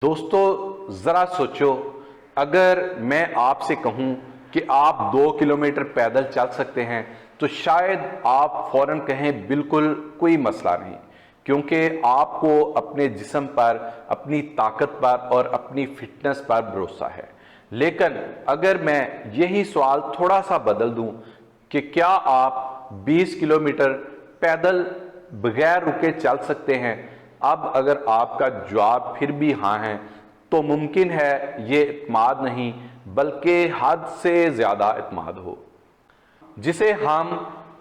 دوستو ذرا سوچو، اگر میں آپ سے کہوں کہ آپ 2 کلومیٹر پیدل چل سکتے ہیں تو شاید آپ فوراً کہیں بالکل کوئی مسئلہ نہیں، کیونکہ آپ کو اپنے جسم پر، اپنی طاقت پر اور اپنی فٹنس پر بھروسہ ہے۔ لیکن اگر میں یہی سوال تھوڑا سا بدل دوں کہ کیا آپ 20 کلومیٹر پیدل بغیر رکے چل سکتے ہیں، اب اگر آپ کا جواب پھر بھی ہاں ہے تو ممکن ہے یہ اعتماد نہیں بلکہ حد سے زیادہ اعتماد ہو، جسے ہم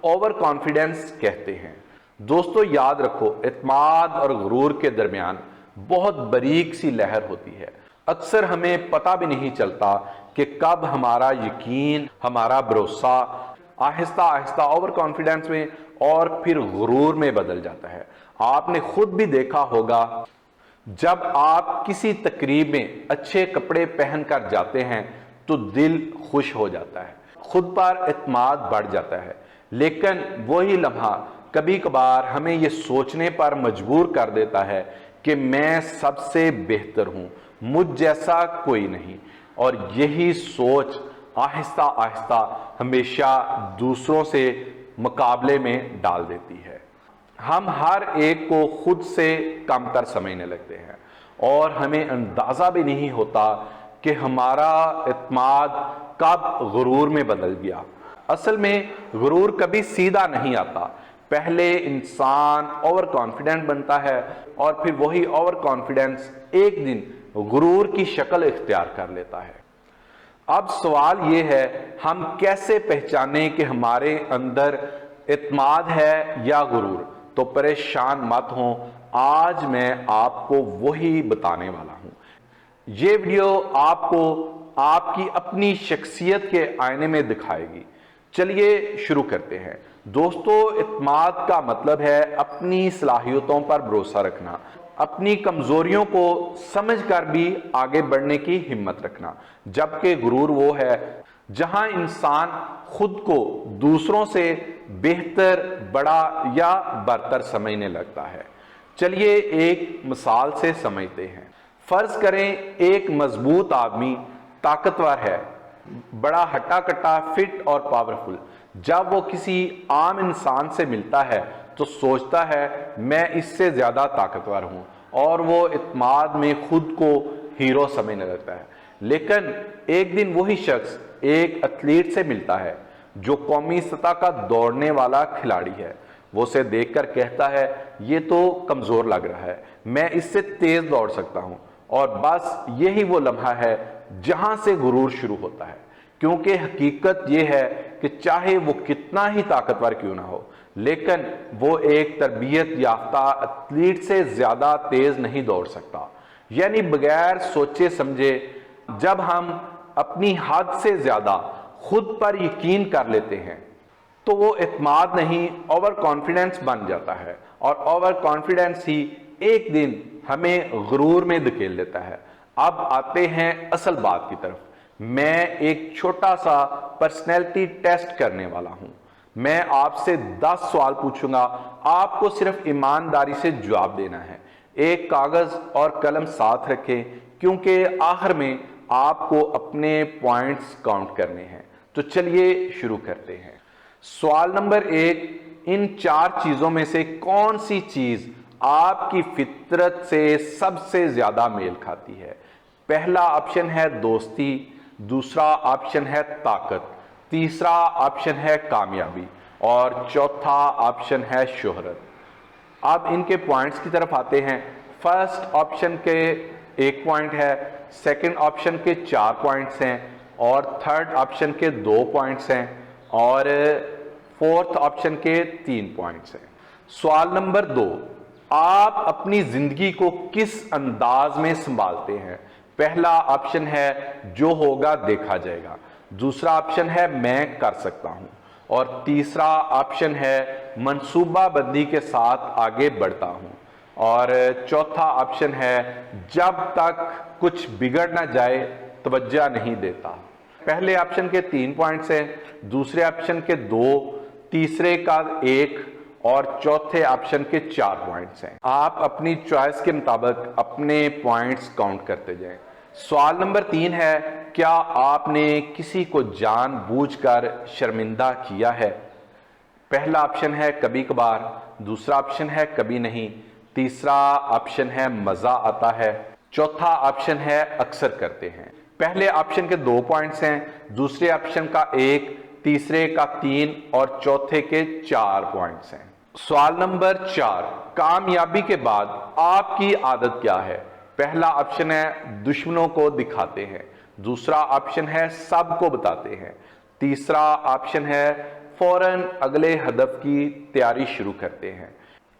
اوور کانفیڈنس کہتے ہیں۔ دوستو یاد رکھو، اعتماد اور غرور کے درمیان بہت باریک سی لہر ہوتی ہے۔ اکثر ہمیں پتہ بھی نہیں چلتا کہ کب ہمارا یقین، ہمارا بھروسہ آہستہ آہستہ اوور کانفیڈنس میں اور پھر غرور میں بدل جاتا ہے۔ آپ نے خود بھی دیکھا ہوگا، جب آپ کسی تقریب میں اچھے کپڑے پہن کر جاتے ہیں تو دل خوش ہو جاتا ہے، خود پر اعتماد بڑھ جاتا ہے، لیکن وہی لمحہ کبھی کبھار ہمیں یہ سوچنے پر مجبور کر دیتا ہے کہ میں سب سے بہتر ہوں، مجھ جیسا کوئی نہیں، اور یہی سوچ آہستہ آہستہ ہمیشہ دوسروں سے مقابلے میں ڈال دیتی ہے۔ ہم ہر ایک کو خود سے کم تر سمجھنے لگتے ہیں اور ہمیں اندازہ بھی نہیں ہوتا کہ ہمارا اعتماد کب غرور میں بدل گیا۔ اصل میں غرور کبھی سیدھا نہیں آتا، پہلے انسان اوور کانفیڈنٹ بنتا ہے اور پھر وہی اوور کانفیڈنس ایک دن غرور کی شکل اختیار کر لیتا ہے۔ اب سوال یہ ہے، ہم کیسے پہچانیں کہ ہمارے اندر اعتماد ہے یا غرور؟ تو پریشان مت ہوں، آج میں آپ کو وہی بتانے والا ہوں۔ یہ ویڈیو آپ کو آپ کی اپنی شخصیت کے آئینے میں دکھائے گی۔ چلیے شروع کرتے ہیں۔ دوستو، اعتماد کا مطلب ہے اپنی صلاحیتوں پر بھروسہ رکھنا، اپنی کمزوریوں کو سمجھ کر بھی آگے بڑھنے کی ہمت رکھنا، جبکہ غرور وہ ہے جہاں انسان خود کو دوسروں سے بہتر، بڑا یا برتر سمجھنے لگتا ہے۔ چلیے ایک مثال سے سمجھتے ہیں۔ فرض کریں ایک مضبوط آدمی طاقتور ہے، بڑا ہٹا کٹا، فٹ اور پاورفل۔ جب وہ کسی عام انسان سے ملتا ہے تو سوچتا ہے میں اس سے زیادہ طاقتور ہوں، اور وہ اعتماد میں خود کو ہیرو سمجھنے لگتا ہے۔ لیکن ایک دن وہی شخص ایک ایتھلیٹ سے ملتا ہے جو قومی سطح کا دوڑنے والا کھلاڑی ہے۔ وہ اسے دیکھ کر کہتا ہے یہ تو کمزور لگ رہا ہے، میں اس سے تیز دوڑ سکتا ہوں، اور بس یہی وہ لمحہ ہے جہاں سے غرور شروع ہوتا ہے، کیونکہ حقیقت یہ ہے کہ چاہے وہ کتنا ہی طاقتور کیوں نہ ہو، لیکن وہ ایک تربیت یافتہ ایتھلیٹ سے زیادہ تیز نہیں دوڑ سکتا۔ یعنی بغیر سوچے سمجھے جب ہم اپنی حد سے زیادہ خود پر یقین کر لیتے ہیں تو وہ اعتماد نہیں، اوور کانفیڈنس بن جاتا ہے، اور اوور کانفیڈنس ہی ایک دن ہمیں غرور میں دھکیل دیتا ہے۔ اب آتے ہیں اصل بات کی طرف۔ میں ایک چھوٹا سا پرسنالٹی ٹیسٹ کرنے والا ہوں۔ میں آپ سے 10 سوال پوچھوں گا، آپ کو صرف ایمانداری سے جواب دینا ہے۔ ایک کاغذ اور قلم ساتھ رکھیں، کیونکہ آخر میں آپ کو اپنے پوائنٹس کاؤنٹ کرنے ہیں۔ تو چلیے شروع کرتے ہیں۔ سوال نمبر 1، ان 4 چیزوں میں سے کون سی چیز آپ کی فطرت سے سب سے زیادہ میل کھاتی ہے؟ پہلا آپشن ہے دوستی، دوسرا آپشن ہے طاقت، تیسرا آپشن ہے کامیابی، اور چوتھا آپشن ہے شہرت۔ اب ان کے پوائنٹس کی طرف آتے ہیں۔ فرسٹ آپشن کے 1 پوائنٹ ہے، سیکنڈ آپشن کے 4 پوائنٹس ہیں، اور تھرڈ آپشن کے 2 پوائنٹس ہیں، اور فورتھ آپشن کے 3 پوائنٹس ہیں۔ سوال نمبر 2، آپ اپنی زندگی کو کس انداز میں سنبھالتے ہیں؟ پہلا آپشن ہے جو ہوگا دیکھا جائے گا، دوسرا آپشن ہے میں کر سکتا ہوں، اور تیسرا آپشن ہے منصوبہ بندی کے ساتھ آگے بڑھتا ہوں، اور چوتھا آپشن ہے جب تک کچھ بگڑ نہ جائے توجہ نہیں دیتا۔ پہلے آپشن کے 3 پوائنٹس ہیں، دوسرے آپشن کے 2، تیسرے کا 1، اور چوتھے آپشن کے 4 پوائنٹس ہیں۔ آپ اپنی چوائس کے مطابق اپنے پوائنٹس کاؤنٹ کرتے جائیں۔ سوال نمبر 3 ہے، کیا آپ نے کسی کو جان بوجھ کر شرمندہ کیا ہے؟ پہلا آپشن ہے کبھی کبھار، دوسرا آپشن ہے کبھی نہیں، تیسرا آپشن ہے مزہ آتا ہے، چوتھا آپشن ہے اکثر کرتے ہیں۔ پہلے آپشن کے 2 پوائنٹس ہیں، دوسرے آپشن کا 1، تیسرے کا 3 اور چوتھے کے 4 پوائنٹس ہیں۔ سوال نمبر 4، کامیابی کے بعد آپ کی عادت کیا ہے؟ پہلا آپشن ہے دشمنوں کو دکھاتے ہیں، دوسرا آپشن ہے سب کو بتاتے ہیں، تیسرا آپشن ہے فوراً اگلے ہدف کی تیاری شروع کرتے ہیں،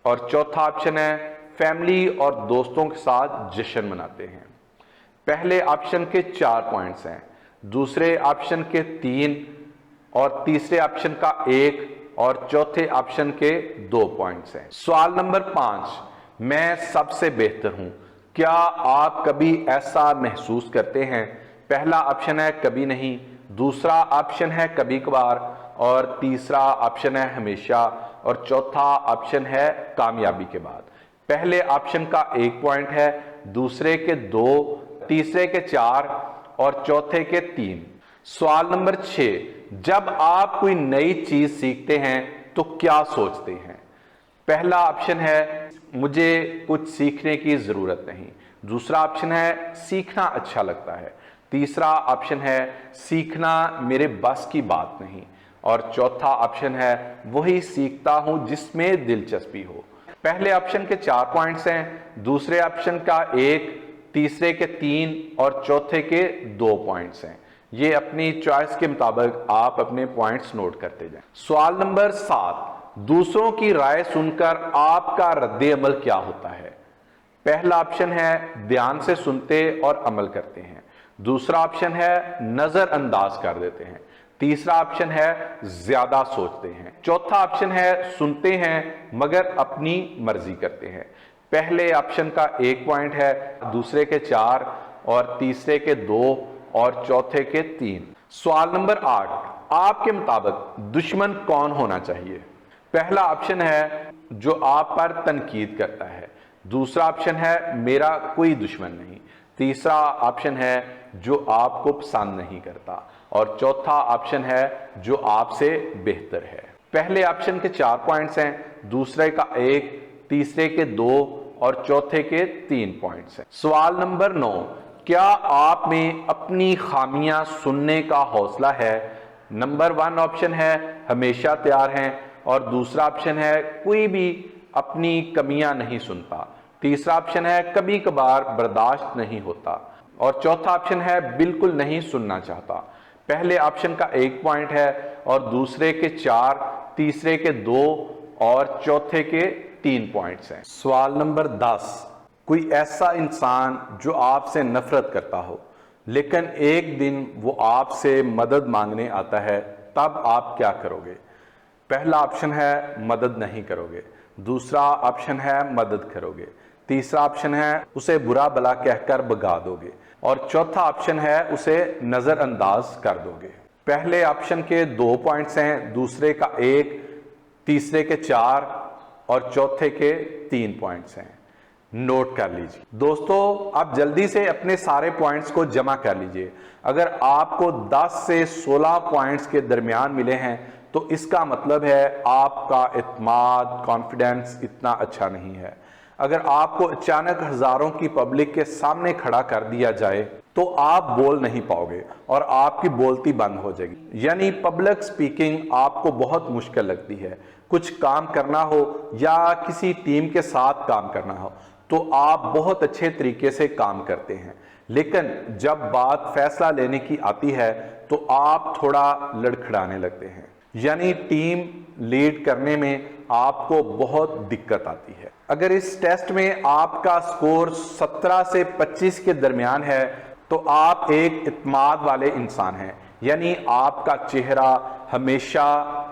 اور چوتھا آپشن ہے فیملی اور دوستوں کے ساتھ جشن مناتے ہیں۔ پہلے آپشن کے 4 پوائنٹس ہیں، دوسرے آپشن کے 3 اور تیسرے آپشن کا 1 اور چوتھے آپشن کے 2 پوائنٹس ہیں۔ سوال نمبر 5، میں سب سے بہتر ہوں، کیا آپ کبھی ایسا محسوس کرتے ہیں؟ پہلا آپشن ہے کبھی نہیں، دوسرا آپشن ہے کبھی کبھار اور تیسرا آپشن ہے ہمیشہ اور چوتھا آپشن ہے کامیابی کے بعد۔ پہلے آپشن کا 1 پوائنٹ ہے، دوسرے کے 2، تیسرے کے 4 اور چوتھے کے 3۔ سوال نمبر 6، جب آپ کوئی نئی چیز سیکھتے ہیں تو کیا سوچتے ہیں؟ پہلا آپشن ہے مجھے کچھ سیکھنے کی ضرورت نہیں، دوسرا آپشن ہے سیکھنا اچھا لگتا ہے، تیسرا آپشن ہے سیکھنا میرے بس کی بات نہیں اور چوتھا آپشن ہے وہی سیکھتا ہوں جس میں دلچسپی ہو۔ پہلے آپشن کے 4 پوائنٹس ہیں، دوسرے آپشن کا 1، تیسرے کے 3 اور چوتھے کے 2 پوائنٹس ہیں۔ یہ اپنی چوائس کے مطابق آپ اپنے پوائنٹس نوٹ کرتے جائیں۔ سوال نمبر 7، دوسروں کی رائے سن کر آپ کا رد عمل کیا ہوتا ہے؟ پہلا آپشن ہے دھیان سے سنتے اور عمل کرتے ہیں، دوسرا آپشن ہے نظر انداز کر دیتے ہیں، تیسرا آپشن ہے زیادہ سوچتے ہیں، چوتھا آپشن ہے سنتے ہیں مگر اپنی مرضی کرتے ہیں۔ پہلے آپشن کا 1 پوائنٹ ہے، دوسرے کے 4 اور تیسرے کے 2 اور چوتھے کے 3۔ سوال نمبر 8، آپ کے مطابق دشمن کون ہونا چاہیے؟ پہلا آپشن ہے جو آپ پر تنقید کرتا ہے، دوسرا آپشن ہے میرا کوئی دشمن نہیں، تیسرا آپشن ہے جو آپ کو پسند نہیں کرتا اور چوتھا آپشن ہے جو آپ سے بہتر ہے۔ پہلے آپشن کے 4 پوائنٹس ہیں، دوسرے کا 1، تیسرے کے 2 اور چوتھے کے 3 پوائنٹس ہیں۔ سوال نمبر 9، کیا آپ میں اپنی خامیاں سننے کا حوصلہ ہے؟ نمبر 1 آپشن ہے ہمیشہ تیار ہیں اور دوسرا آپشن ہے کوئی بھی اپنی کمیاں نہیں سنتا، تیسرا آپشن ہے کبھی کبھار برداشت نہیں ہوتا اور چوتھا آپشن ہے بالکل نہیں سننا چاہتا۔ پہلے آپشن کا 1 پوائنٹ ہے اور دوسرے کے 4، تیسرے کے 2 اور چوتھے کے 3 پوائنٹس ہیں۔ سوال نمبر 10، کوئی ایسا انسان جو آپ سے نفرت کرتا ہو لیکن ایک دن وہ آپ سے مدد مانگنے آتا ہے، تب آپ کیا کرو گے؟ پہلا آپشن ہے مدد نہیں کرو گے، دوسرا آپشن ہے مدد کرو گے، تیسرا آپشن ہے اسے برا بھلا کہہ کر بھگا دو گے اور چوتھا آپشن ہے اسے نظر انداز کر دو گے۔ پہلے آپشن کے 2 پوائنٹس ہیں، دوسرے کا 1، تیسرے کے 4 اور چوتھے کے 3 پوائنٹس ہیں۔ نوٹ کر لیجیے دوستو، آپ جلدی سے اپنے سارے پوائنٹس کو جمع کر لیجیے۔ اگر آپ کو 10 سے 16 پوائنٹس کے درمیان ملے ہیں تو اس کا مطلب ہے آپ کا اعتماد، کانفیڈنس اتنا اچھا نہیں ہے۔ اگر آپ کو اچانک ہزاروں کی پبلک کے سامنے کھڑا کر دیا جائے تو آپ بول نہیں پاؤ گے اور آپ کی بولتی بند ہو جائے گی، یعنی پبلک سپیکنگ آپ کو بہت مشکل لگتی ہے۔ کچھ کام کرنا ہو یا کسی ٹیم کے ساتھ کام کرنا ہو تو آپ بہت اچھے طریقے سے کام کرتے ہیں، لیکن جب بات فیصلہ لینے کی آتی ہے تو آپ تھوڑا لڑکھڑانے لگتے ہیں، یعنی ٹیم لیڈ کرنے میں آپ کو بہت دقت آتی ہے۔ اگر اس ٹیسٹ میں آپ کا سکور 17 سے 25 کے درمیان ہے تو آپ ایک اعتماد والے انسان ہیں، یعنی آپ کا چہرہ ہمیشہ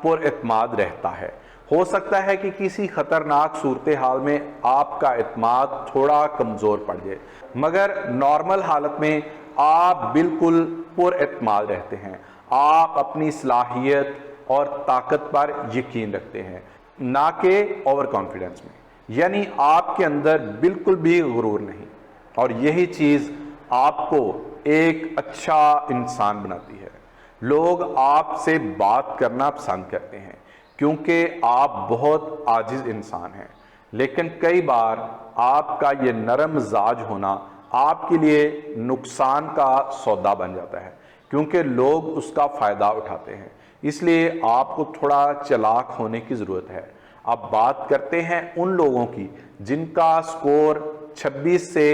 پر اعتماد رہتا ہے۔ ہو سکتا ہے کہ کسی خطرناک صورتحال میں آپ کا اعتماد تھوڑا کمزور پڑ جائے، مگر نارمل حالت میں آپ بالکل پر اعتماد رہتے ہیں۔ آپ اپنی صلاحیت اور طاقت پر یقین رکھتے ہیں۔ نہ کہ اوور کانفیڈنس میں، یعنی آپ کے اندر بالکل بھی غرور نہیں، اور یہی چیز آپ کو ایک اچھا انسان بناتی ہے۔ لوگ آپ سے بات کرنا پسند کرتے ہیں کیونکہ آپ بہت عاجز انسان ہیں، لیکن کئی بار آپ کا یہ نرم مزاج ہونا آپ کے لیے نقصان کا سودا بن جاتا ہے، کیونکہ لوگ اس کا فائدہ اٹھاتے ہیں۔ اس لیے آپ کو تھوڑا چالاک ہونے کی ضرورت ہے۔ اب بات کرتے ہیں ان لوگوں کی جن کا سکور 26 سے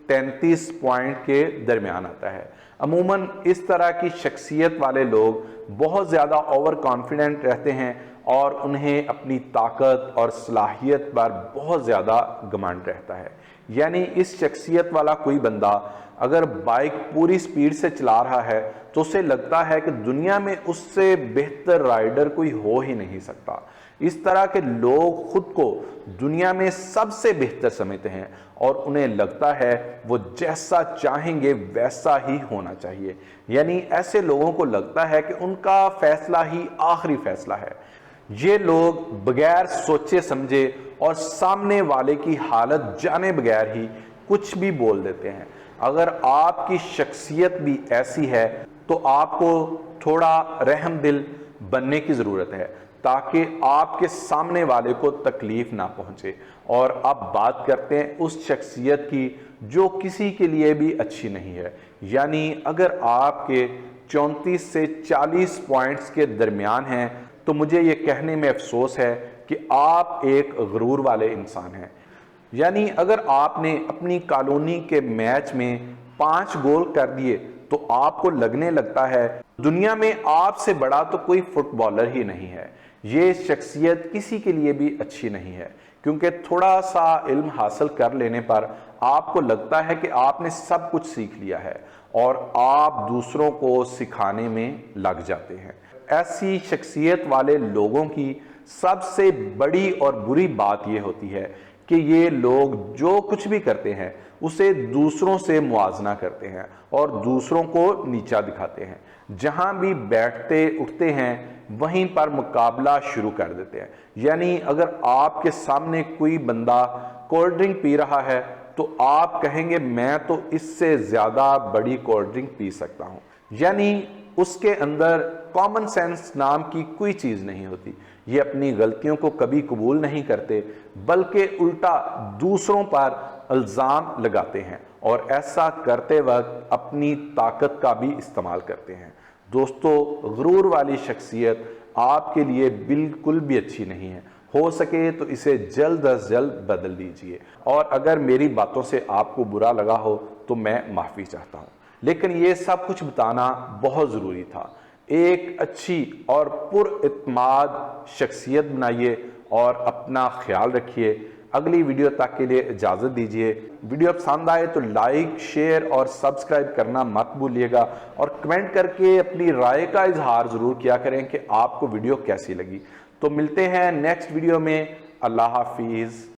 33 پوائنٹ کے درمیان آتا ہے۔ عموماً اس طرح کی شخصیت والے لوگ بہت زیادہ اوور کانفیڈنٹ رہتے ہیں اور انہیں اپنی طاقت اور صلاحیت پر بہت زیادہ گھمنڈ رہتا ہے۔ یعنی اس شخصیت والا کوئی بندہ اگر بائک پوری سپیڈ سے چلا رہا ہے تو اسے لگتا ہے کہ دنیا میں اس سے بہتر رائیڈر کوئی ہو ہی نہیں سکتا۔ اس طرح کے لوگ خود کو دنیا میں سب سے بہتر سمجھتے ہیں اور انہیں لگتا ہے وہ جیسا چاہیں گے ویسا ہی ہونا چاہیے، یعنی ایسے لوگوں کو لگتا ہے کہ ان کا فیصلہ ہی آخری فیصلہ ہے۔ یہ لوگ بغیر سوچے سمجھے اور سامنے والے کی حالت جانے بغیر ہی کچھ بھی بول دیتے ہیں۔ اگر آپ کی شخصیت بھی ایسی ہے تو آپ کو تھوڑا رحم دل بننے کی ضرورت ہے تاکہ آپ کے سامنے والے کو تکلیف نہ پہنچے۔ اور اب بات کرتے ہیں اس شخصیت کی جو کسی کے لیے بھی اچھی نہیں ہے، یعنی اگر آپ کے 34 سے 40 پوائنٹس کے درمیان ہیں تو مجھے یہ کہنے میں افسوس ہے کہ آپ ایک غرور والے انسان ہیں۔ یعنی اگر آپ نے اپنی کالونی کے میچ میں 5 گول کر دیے تو آپ کو لگنے لگتا ہے دنیا میں آپ سے بڑا تو کوئی فٹ بالر ہی نہیں ہے۔ یہ شخصیت کسی کے لیے بھی اچھی نہیں ہے، کیونکہ تھوڑا سا علم حاصل کر لینے پر آپ کو لگتا ہے کہ آپ نے سب کچھ سیکھ لیا ہے اور آپ دوسروں کو سکھانے میں لگ جاتے ہیں۔ ایسی شخصیت والے لوگوں کی سب سے بڑی اور بری بات یہ ہوتی ہے کہ یہ لوگ جو کچھ بھی کرتے ہیں اسے دوسروں سے موازنہ کرتے ہیں اور دوسروں کو نیچا دکھاتے ہیں۔ جہاں بھی بیٹھتے اٹھتے ہیں وہیں پر مقابلہ شروع کر دیتے ہیں۔ یعنی اگر آپ کے سامنے کوئی بندہ کولڈ ڈرنک پی رہا ہے تو آپ کہیں گے میں تو اس سے زیادہ بڑی کولڈ ڈرنک پی سکتا ہوں، یعنی اس کے اندر کامن سینس نام کی کوئی چیز نہیں ہوتی۔ یہ اپنی غلطیوں کو کبھی قبول نہیں کرتے بلکہ الٹا دوسروں پر الزام لگاتے ہیں اور ایسا کرتے وقت اپنی طاقت کا بھی استعمال کرتے ہیں۔ دوستو، غرور والی شخصیت آپ کے لیے بالکل بھی اچھی نہیں ہے۔ ہو سکے تو اسے جلد از جلد بدل دیجئے، اور اگر میری باتوں سے آپ کو برا لگا ہو تو میں معافی چاہتا ہوں، لیکن یہ سب کچھ بتانا بہت ضروری تھا۔ ایک اچھی اور پر اعتماد شخصیت بنائیے اور اپنا خیال رکھیے۔ اگلی ویڈیو تک کے لیے اجازت دیجیے۔ ویڈیو پسند آئے تو لائک، شیئر اور سبسکرائب کرنا مت بھولیے گا، اور کمنٹ کر کے اپنی رائے کا اظہار ضرور کیا کریں کہ آپ کو ویڈیو کیسی لگی۔ تو ملتے ہیں نیکسٹ ویڈیو میں۔ اللہ حافظ۔